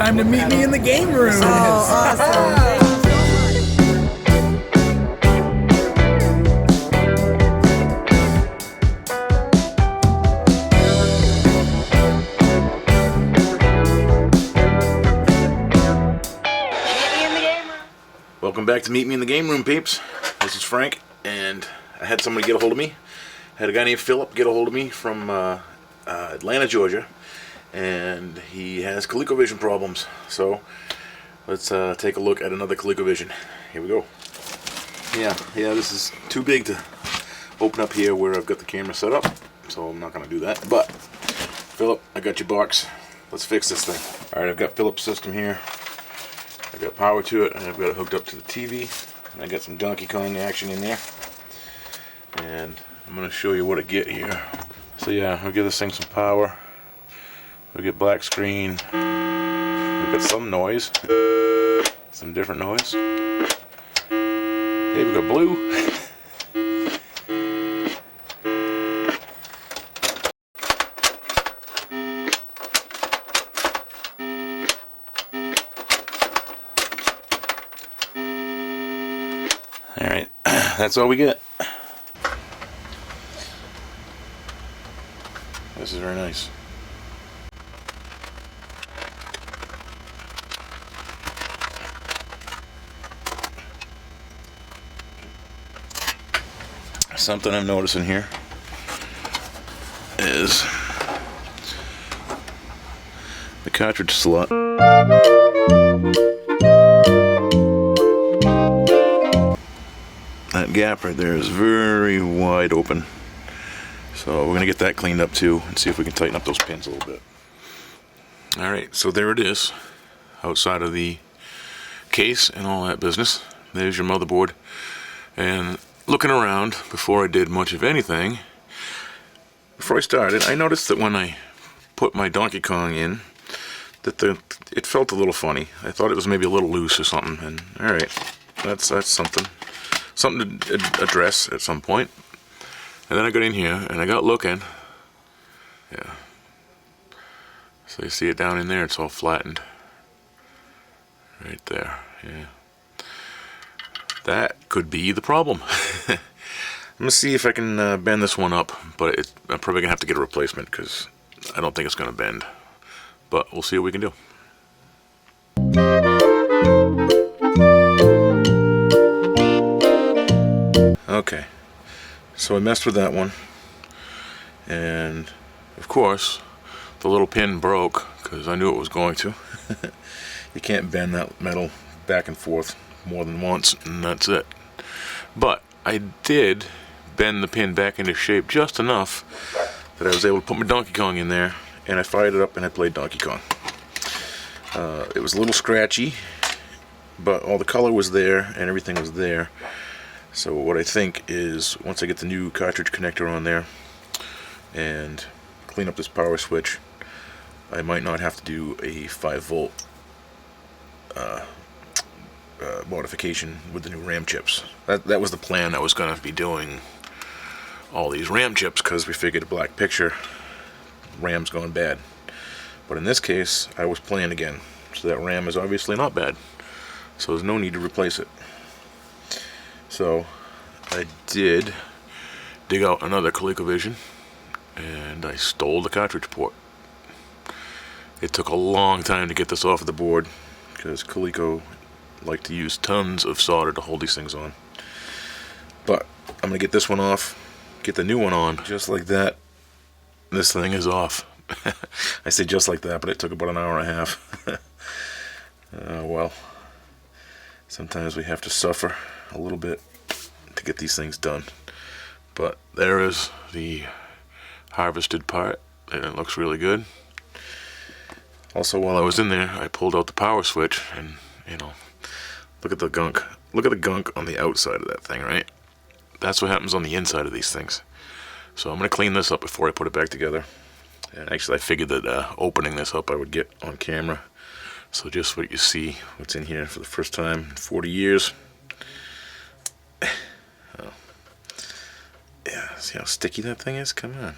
time to meet me in the game room. Oh, awesome. Welcome back to Meet Me in the Game Room, peeps. This is Frank, and I had somebody get a hold of me. I had a guy named Phillip get a hold of me from Atlanta, Georgia, and he has ColecoVision problems. So let's take a look at another ColecoVision. Here we go. Yeah, this is too big to open up here where I've got the camera set up, so I'm not going to do that. But Phillip, I got your box. Let's fix this thing. All right, I've got Phillip's system here. I got power to it, and I've got it hooked up to the TV, and I got some Donkey Kong action in there, and I'm going to show you what I get here. So yeah, I'll give this thing some power. We get black screen. We've got some noise, some different noise. Hey, we got blue. Alright, that's all we get. This is very nice. Something I'm noticing here is the cartridge slot. That gap right there is very wide open, so we're going to get that cleaned up too and see if we can tighten up those pins a little bit. Alright, so there it is, outside of the case and all that business. There's your motherboard, and looking around before I did much of anything, before I started, I noticed that when I put my Donkey Kong in, that it felt a little funny. I thought it was maybe a little loose or something, and alright, that's something to address at some point. And then I got in here and I got looking. Yeah. So you see it down in there, it's all flattened. Right there, yeah. That could be the problem. I'm gonna see if I can bend this one up, but I'm probably gonna have to get a replacement because I don't think it's gonna bend. But we'll see what we can do. Okay, so I messed with that one, and of course the little pin broke because I knew it was going to. You can't bend that metal back and forth more than once, and that's it. But I did bend the pin back into shape just enough that I was able to put my Donkey Kong in there, and I fired it up and I played Donkey Kong. It was a little scratchy, but all the color was there and everything was there. So what I think is, once I get the new cartridge connector on there and clean up this power switch, I might not have to do a 5-volt modification with the new RAM chips. That was the plan. I was going to be doing all these RAM chips because we figured a black picture, RAM's gone bad. But in this case, I was playing again, so that RAM is obviously not bad. So there's no need to replace it. So I did dig out another ColecoVision and I stole the cartridge port. It took a long time to get this off of the board because Coleco like to use tons of solder to hold these things on. But I'm going to get this one off, get the new one on, just like that. This thing is off. I say just like that, but it took about an hour and a half. Well, sometimes we have to suffer a little bit to get these things done. But there is the harvested part, and it looks really good. Also, while I was in there, I pulled out the power switch, and look at the gunk. Look at the gunk on the outside of that thing, right? That's what happens on the inside of these things. So I'm going to clean this up before I put it back together. And actually, I figured that opening this up I would get on camera. So just what you see, what's in here for the first time in 40 years. Oh. Yeah, see how sticky that thing is? Come on.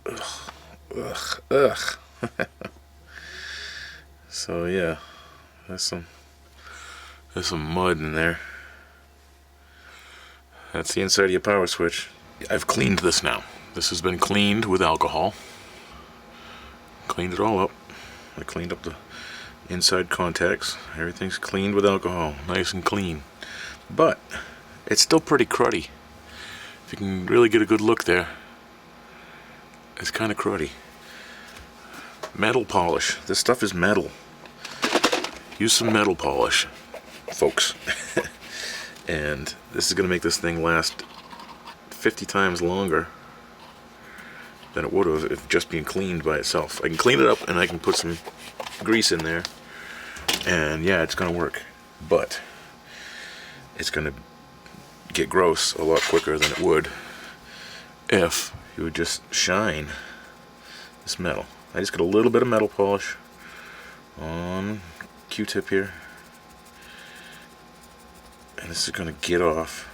Ugh. Ugh. Ugh. So yeah, there's some mud in there. That's the inside of your power switch. I've cleaned this now. This has been cleaned with alcohol. Cleaned it all up. I cleaned up the inside contacts. Everything's cleaned with alcohol, nice and clean. But it's still pretty cruddy. If you can really get a good look there, it's kind of cruddy. Metal polish. This stuff is metal. Use some metal polish, folks. And this is going to make this thing last 50 times longer than it would have if just being cleaned by itself. I can clean it up and I can put some grease in there, and yeah, it's going to work. But it's going to get gross a lot quicker than it would if you would just shine this metal. I just got a little bit of metal polish on Q-tip here, and this is going to get off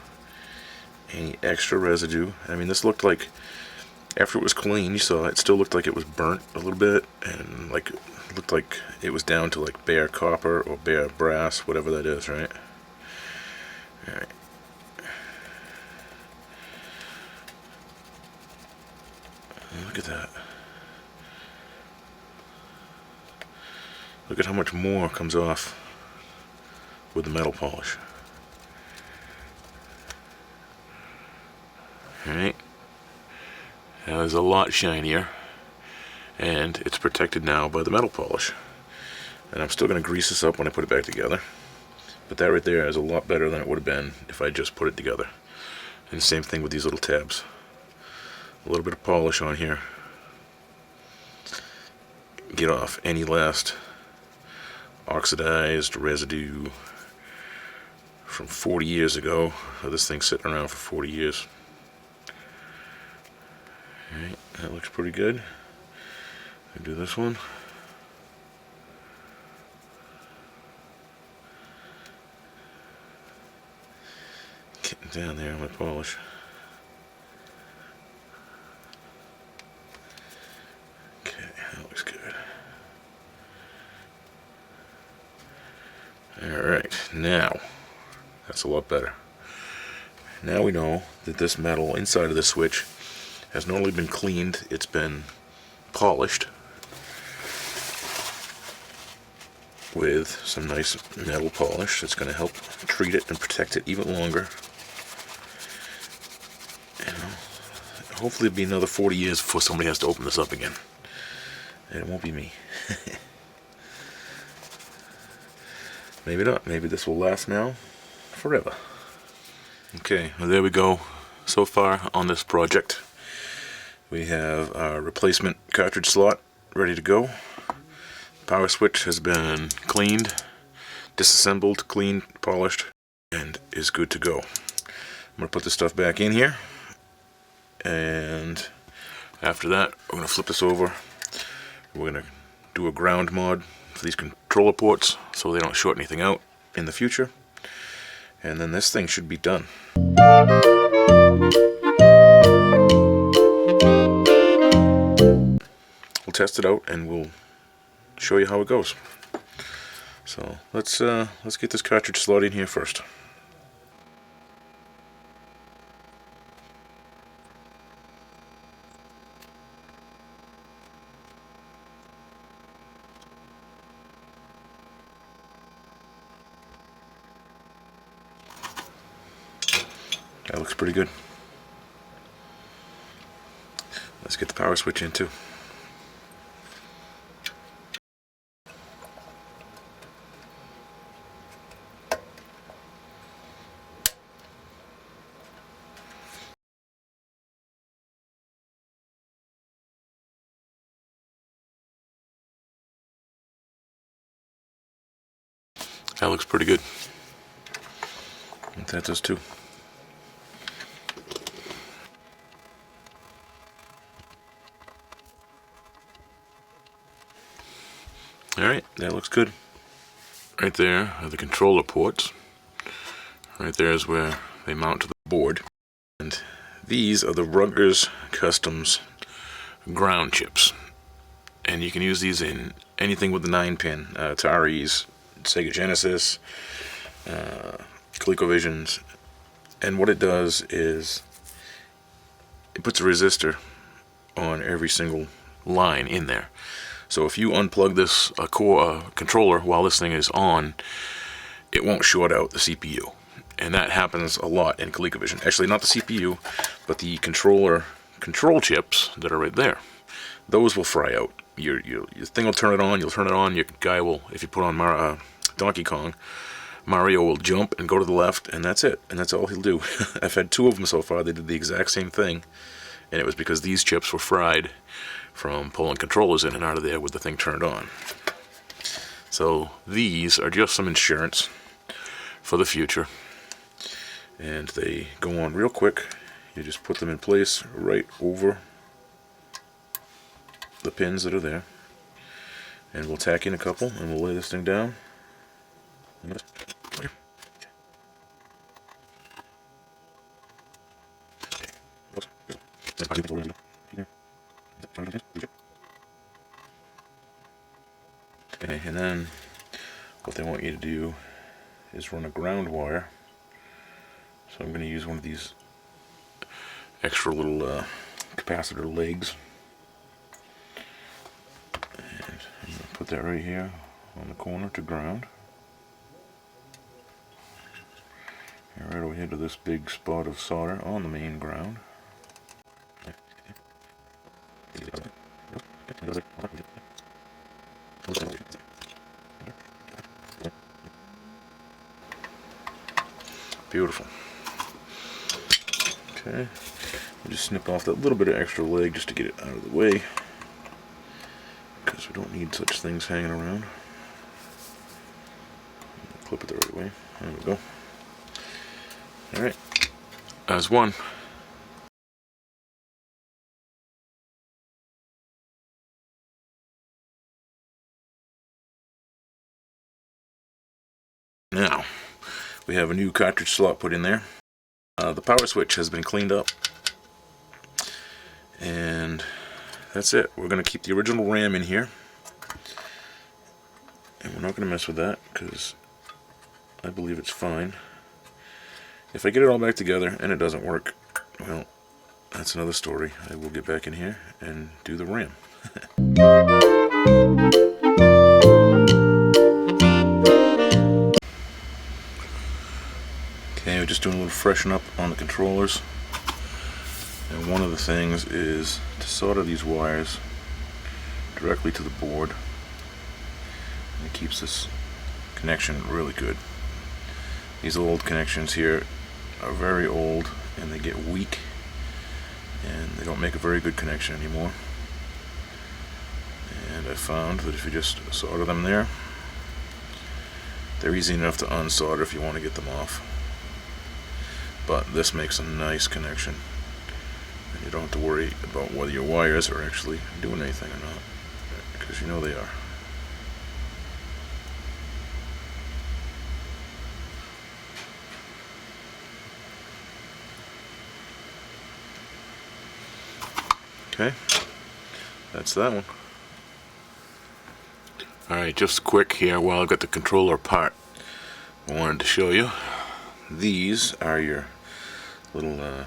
any extra residue. I mean, this looked like, after it was clean, you saw it still looked like it was burnt a little bit, and like it looked like it was down to like bare copper or bare brass, whatever that is, right? Alright. Look at that. Look at how much more comes off with the metal polish. Alright. Now it's a lot shinier, and it's protected now by the metal polish. And I'm still going to grease this up when I put it back together. But that right there is a lot better than it would have been if I just put it together. And same thing with these little tabs. A little bit of polish on here. Get off any last oxidized residue from 40 years ago. This thing's sitting around for 40 years. Alright, that looks pretty good. I do this one. Getting down there on my polish. Okay, that looks good. Alright, now that's a lot better. Now we know that this metal inside of the switch has not only been cleaned, it's been polished with some nice metal polish that's going to help treat it and protect it even longer. You know, hopefully it'll be another 40 years before somebody has to open this up again. And it won't be me. Maybe not. Maybe this will last now forever. Okay, well, there we go. So far on this project, we have our replacement cartridge slot ready to go. Power switch has been cleaned, disassembled, cleaned, polished, and is good to go. I'm going to put this stuff back in here, and after that we're going to flip this over. We're going to do a ground mod for these controller ports so they don't short anything out in the future, and then this thing should be done. We'll test it out and we'll show you how it goes. So let's get this cartridge slot in here first. That looks pretty good. Let's get the power switch in too. That looks pretty good. And that does too. Alright, that looks good. Right there are the controller ports. Right there is where they mount to the board. And these are the Ruggers Customs ground chips. and you can use these in anything with the 9-pin, Ataris, Sega Genesis, ColecoVisions. And what it does is it puts a resistor on every single line in there. So if you unplug this controller while this thing is on, it won't short out the CPU. And that happens a lot in ColecoVision. Actually, not the CPU, but the control chips that are right there. Those will fry out. Your thing will turn it on, you'll turn it on, your guy will, if you put on Donkey Kong, Mario will jump and go to the left, and that's it. And that's all he'll do. I've had 2 of them so far. They did the exact same thing. And it was because these chips were fried from pulling controllers in and out of there with the thing turned on. So these are just some insurance for the future. And they go on real quick. You just put them in place right over the pins that are there. And we'll tack in a couple and we'll lay this thing down. Okay, and then what they want you to do is run a ground wire. So I'm going to use one of these extra little capacitor legs. And I'm going to put that right here on the corner to ground. And right over here to this big spot of solder on the main ground. Beautiful. Okay, we'll just snip off that little bit of extra leg just to get it out of the way, because we don't need such things hanging around. Clip it the right way. There we go. Alright, as one. Now, we have a new cartridge slot put in there. The power switch has been cleaned up. And that's it. We're going to keep the original RAM in here. And we're not going to mess with that because I believe it's fine. If I get it all back together and it doesn't work, well, that's another story. I will get back in here and do the RAM. Okay, we're just doing a little freshen up on the controllers. And one of the things is to solder these wires directly to the board. And it keeps this connection really good. These old connections here are very old and they get weak and they don't make a very good connection anymore. And I found that if you just solder them there, they're easy enough to unsolder if you want to get them off. But this makes a nice connection, and you don't have to worry about whether your wires are actually doing anything or not, because you know they are. Okay, that's that one. Alright, just quick here while I've got the controller apart. I wanted to show you. These are your little,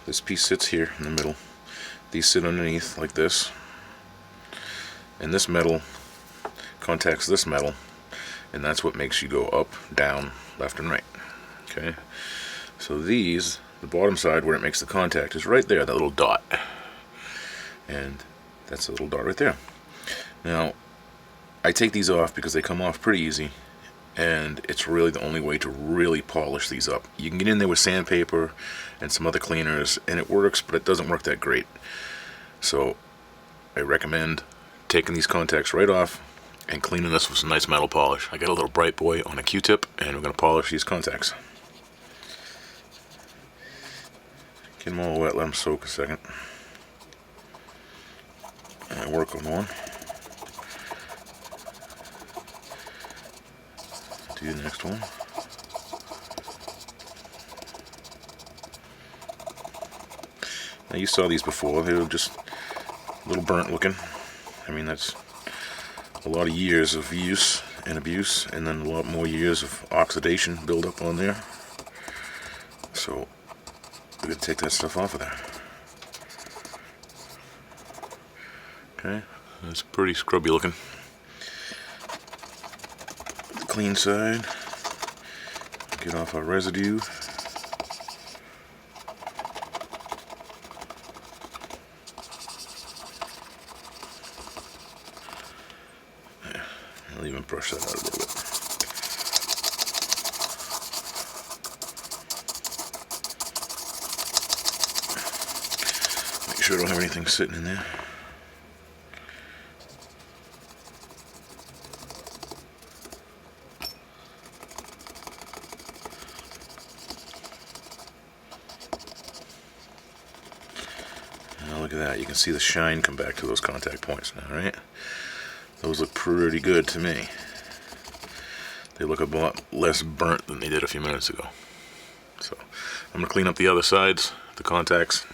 this piece sits here in the middle. These sit underneath like this. And this metal contacts this metal. And that's what makes you go up, down, left, and right. Okay? So these, the bottom side where it makes the contact is right there, that little dot. And that's a little dot right there. Now, I take these off because they come off pretty easy, and it's really the only way to really polish these up. You can get in there with sandpaper and some other cleaners, and it works, but it doesn't work that great. So, I recommend taking these contacts right off and cleaning this with some nice metal polish. I got a little bright boy on a Q-tip, and we're going to polish these contacts. Get them all wet, let them soak a second. And I work on one. Do the next one. Now you saw these before. They were just A little burnt looking. I mean, that's a lot of years of use and abuse, and then a lot more years of oxidation buildup on there. So we're gonna take that stuff off of there. Okay, that's pretty scrubby looking. The clean side. Get off our residue. Yeah, I'll even brush that out a little bit. Make sure I don't have anything sitting in there. Look at that, you can see the shine come back to those contact points now, right? Those look pretty good to me. They look a lot less burnt than they did a few minutes ago. So I'm going to clean up the other sides, the contacts,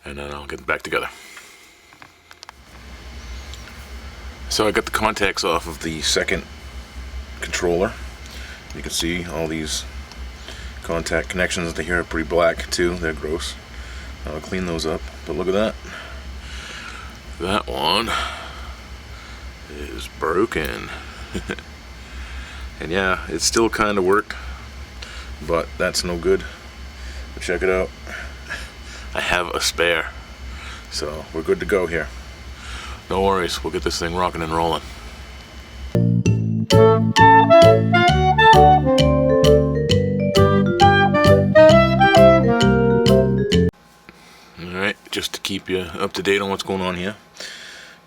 and then I'll get them back together. So I got the contacts off of the second controller. You can see all these contact connections to here are pretty black too. They're gross. I'll clean those up. But look at that. That one is broken. And yeah, it still kind of worked, but that's no good. But check it out. I have a spare. So we're good to go here. No worries. We'll get this thing rocking and rolling. Just to keep you up to date on what's going on here.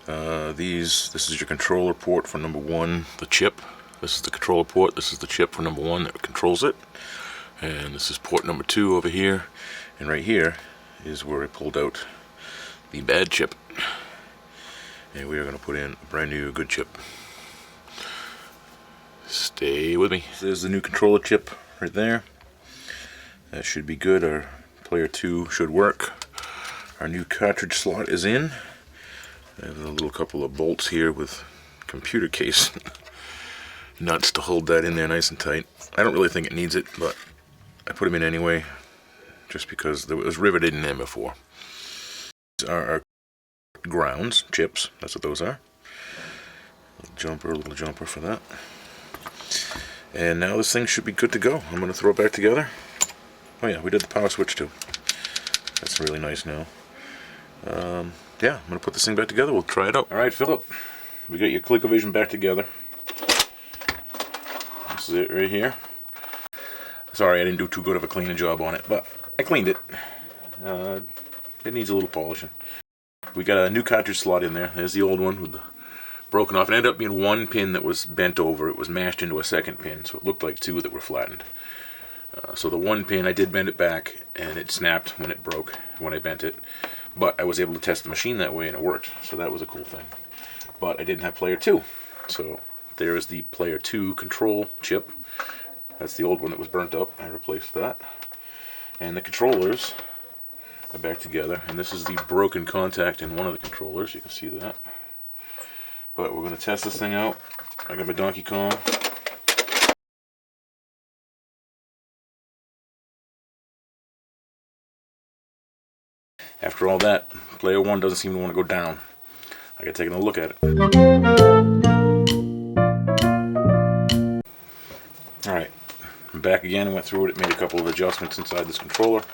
This is your controller port for number 1, the chip. This is the controller port. This is the chip for number 1 that controls it. And this is port number 2 over here. And right here is where I pulled out the bad chip. And we are going to put in a brand new good chip. Stay with me. There's the new controller chip right there. That should be good. Our player 2 should work. Our new cartridge slot is in. I have a little couple of bolts here with computer case nuts to hold that in there nice and tight. I don't really think it needs it, but I put them in anyway, just because it was riveted in there before. These are our grounds, chips, that's what those are. Little jumper for that. And now this thing should be good to go. I'm going to throw it back together. Oh yeah, we did the power switch too. That's really nice now. Yeah, I'm going to put this thing back together. We'll try it out. Alright, Phillip, we got your ColecoVision back together. This is it right here. Sorry, I didn't do too good of a cleaning job on it, but I cleaned it. It needs a little polishing. We got a new cartridge slot in there. There's the old one with the broken off. It ended up being one pin that was bent over. It was mashed into a second pin, so it looked like two that were flattened. So the one pin, I did bend it back, and it snapped when it broke, when I bent it. But I was able to test the machine that way, and it worked. So that was a cool thing. But I didn't have player 2. So there is the player 2 control chip. That's the old one that was burnt up. I replaced that. And the controllers are back together. And this is the broken contact in one of the controllers. You can see that. But we're going to test this thing out. I got my Donkey Kong. After all that, player 1 doesn't seem to want to go down. I got taking a look at it. Alright, I'm back again. I went through it, made a couple of adjustments inside this controller.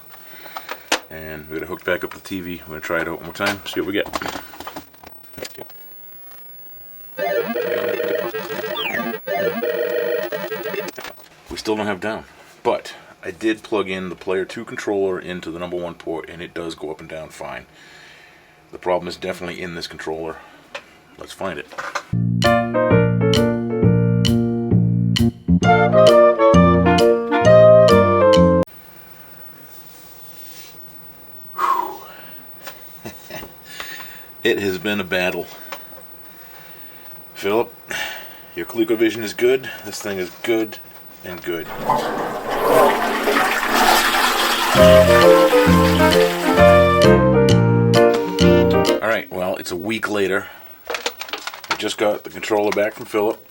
And we're going to hook back up the TV. We're going to try it out one more time, see what we get. We still don't have down, but I did plug in the player 2 controller into the number 1 port, and it does go up and down fine. The problem is definitely in this controller. Let's find it. It has been a battle. Phillip, your ColecoVision is good. This thing is good and good. It's a week later. I just got the controller back from Phillip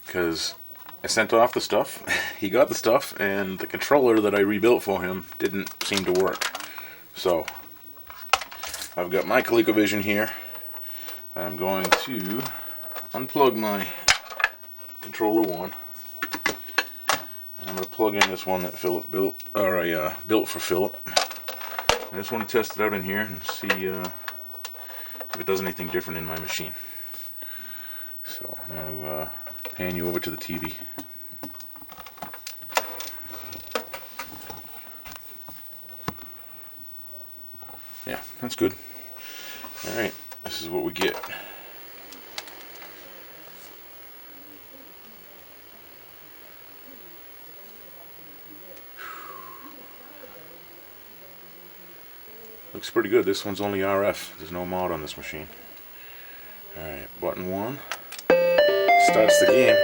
because I sent off the stuff. He got the stuff, and the controller that I rebuilt for him didn't seem to work. So I've got my ColecoVision here. I'm going to unplug my controller one, and I'm going to plug in this one that Phillip built, or I built for Phillip. I just want to test it out in here and see if it does anything different in my machine. So I'm going to pan you over to the TV. Yeah, that's good. Alright, this is what we get. Looks pretty good. This one's only RF. There's no mod on this machine. Alright, button 1. Starts the game.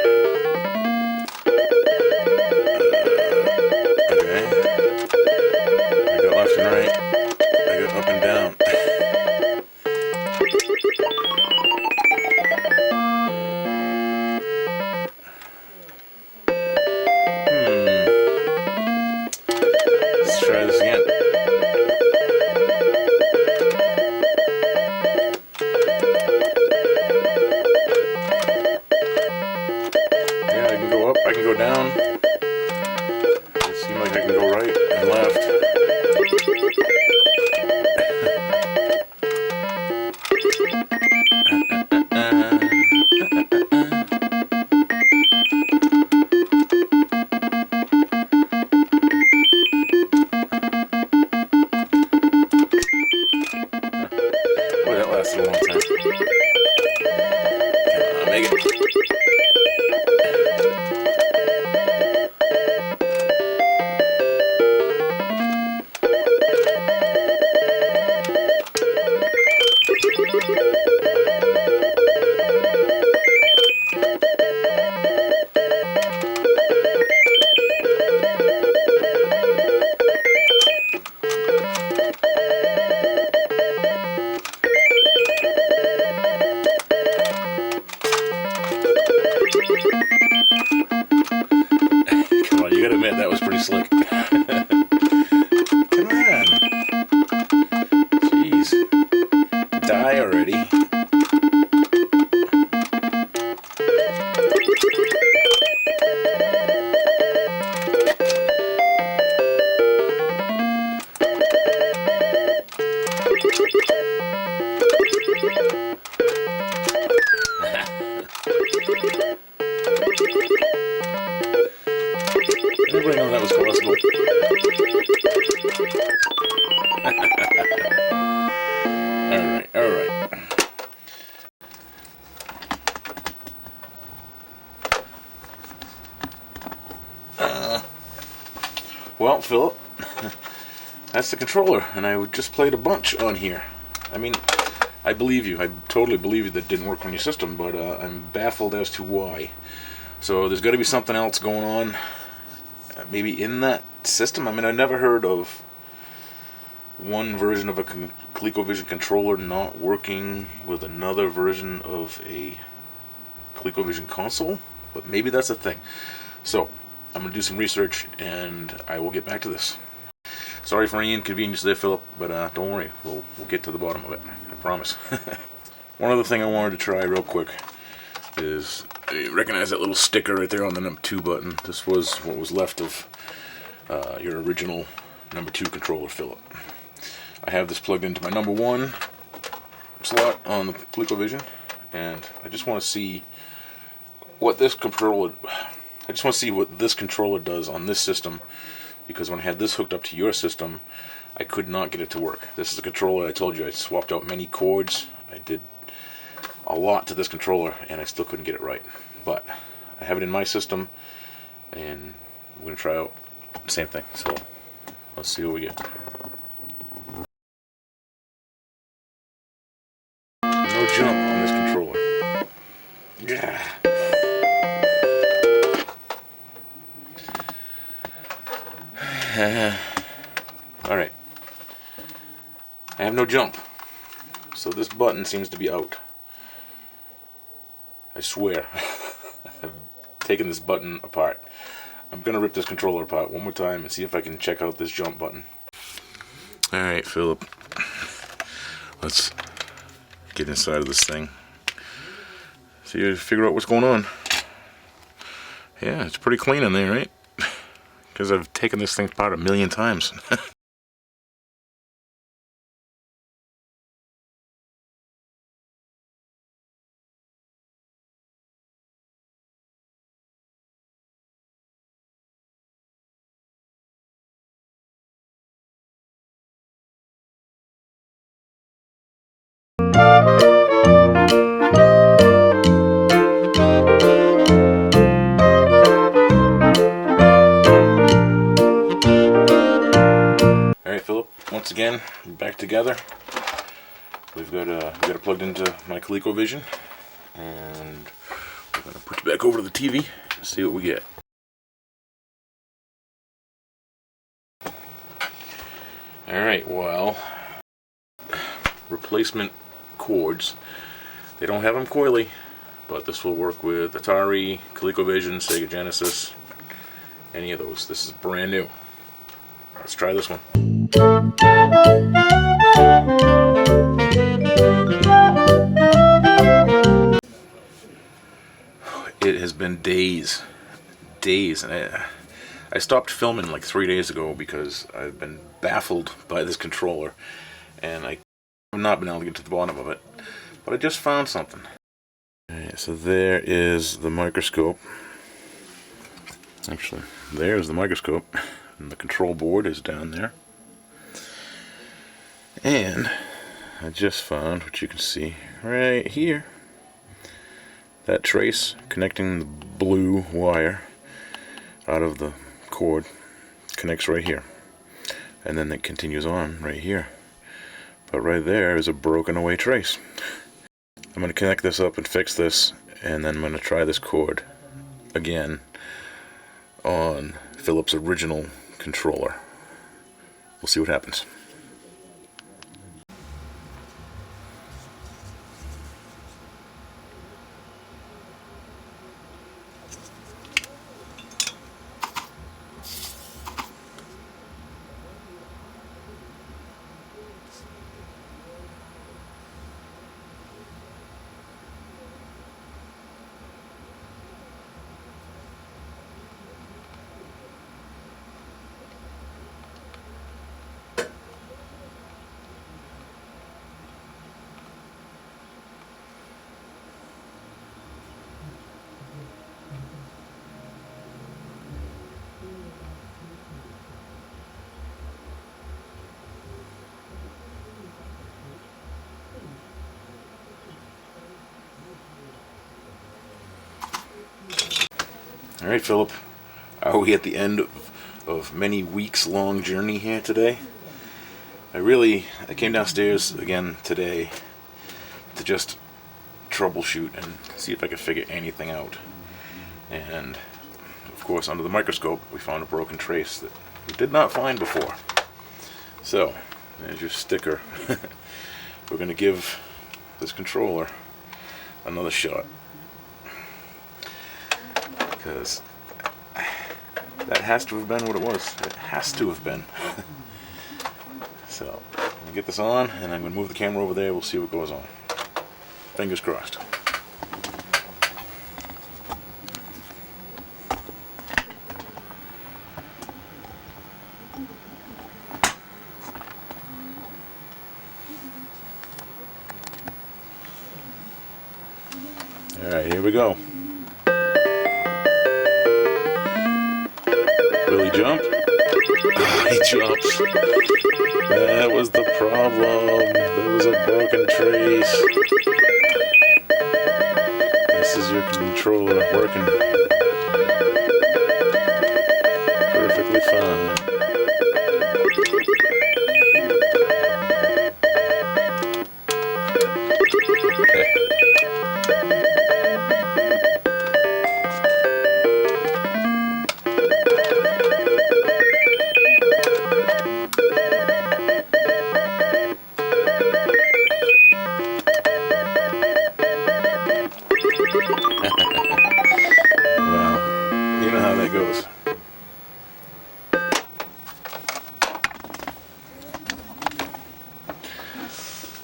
Okay. I got left and right. I got up and down. Let's try this again. Yeah, I can go up, I can go down. It seems like I can go right and left. Boy, that lasted a long time. Come on, make it. Come on, you gotta admit that was pretty slick. Come on. Jeez. Die already. Everybody know that was possible. Alright. Well, Phillip, that's the controller, and I just played a bunch on here. I mean, I believe you. I totally believe you that it didn't work on your system, but I'm baffled as to why. So there's got to be something else going on, maybe in that system. I mean, I never heard of one version of a ColecoVision controller not working with another version of a ColecoVision console, but maybe that's a thing. So I'm going to do some research, and I will get back to this. Sorry for any inconvenience there, Phillip, but don't worry, we'll get to the bottom of it, I promise. One other thing I wanted to try real quick is, you recognize that little sticker right there on the number 2 button? This was what was left of your original number 2 controller, Phillip. I have this plugged into my number 1 slot on the ColecoVision, and I just want to see what this controller does on this system, because when I had this hooked up to your system, I could not get it to work. This is a controller, I told you, I swapped out many cords, I did a lot to this controller, and I still couldn't get it right. But I have it in my system, and we're going to try out the same thing. So let's see what we get. No jump on this controller. Yeah. Alright. I have no jump. So this button seems to be out. I swear. I've taken this button apart. I'm gonna rip this controller apart one more time and see if I can check out this jump button. Alright, Philip. Let's get inside of this thing. See, figure out what's going on. Yeah, it's pretty clean in there, right? Because I've taken this thing apart a million times. Alright, Philip, once again, we're back together. We've got it plugged into my ColecoVision, and we're going to put you back over to the TV and see what we get. Alright, well, replacement cords. They don't have them coily, but this will work with Atari, ColecoVision, Sega Genesis, any of those. This is brand new. Let's try this one. It has been days, and I stopped filming like 3 days ago because I've been baffled by this controller, and I have not been able to get to the bottom of it. But I just found something. Alright, so there is the microscope. Actually, there's the microscope, and the control board is down there. And I just found what you can see right here. That trace connecting the blue wire out of the cord connects right here. And then it continues on right here. But right there is a broken away trace. I'm going to connect this up and fix this, and then I'm going to try this cord again on Philip's original controller. We'll see what happens. Alright, Philip, are we at the end of many weeks long journey here today? I came downstairs again today to just troubleshoot and see if I could figure anything out. And of course, under the microscope we found a broken trace that we did not find before. So there's your sticker. We're going to give this controller another shot, because that has to have been what it was. It has to have been. So I'm going to get this on, and I'm going to move the camera over there. We'll see what goes on. Fingers crossed. Alright, here we go. Will he jump? Oh, he jumps. That was the problem. There was a broken trace. This is your controller working perfectly fine.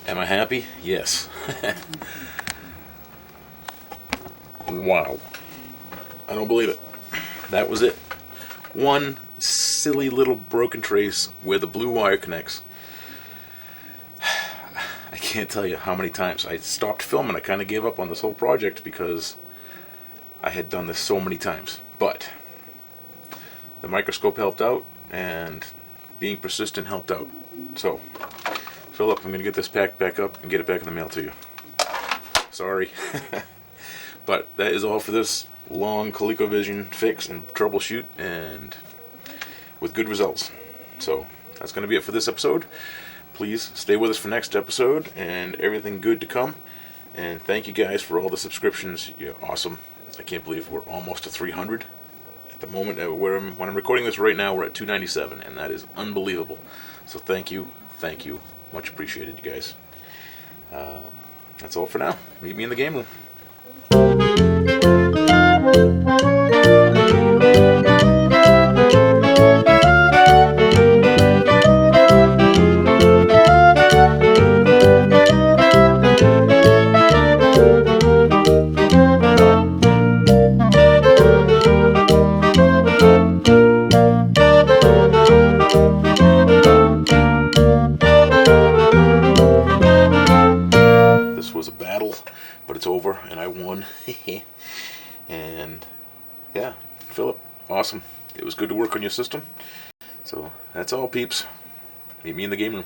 Am I happy? Yes. Wow. I don't believe it. That was it. One silly little broken trace where the blue wire connects. I can't tell you how many times I stopped filming. I kind of gave up on this whole project because I had done this so many times. But the microscope helped out, and being persistent helped out. So, Phillip, I'm going to get this packed back up and get it back in the mail to you. Sorry. But that is all for this long ColecoVision fix and troubleshoot, and with good results. So that's going to be it for this episode. Please stay with us for next episode and everything good to come. And thank you guys for all the subscriptions. You're awesome. I can't believe we're almost to 300 at the moment. When I'm recording this right now, we're at 297, and that is unbelievable. So thank you, much appreciated, you guys. That's all for now. Meet me in the game room. This was a battle, but it's over, and I won. And yeah, Phillip, awesome. It was good to work on your system. So that's all, peeps. Meet me in the game room.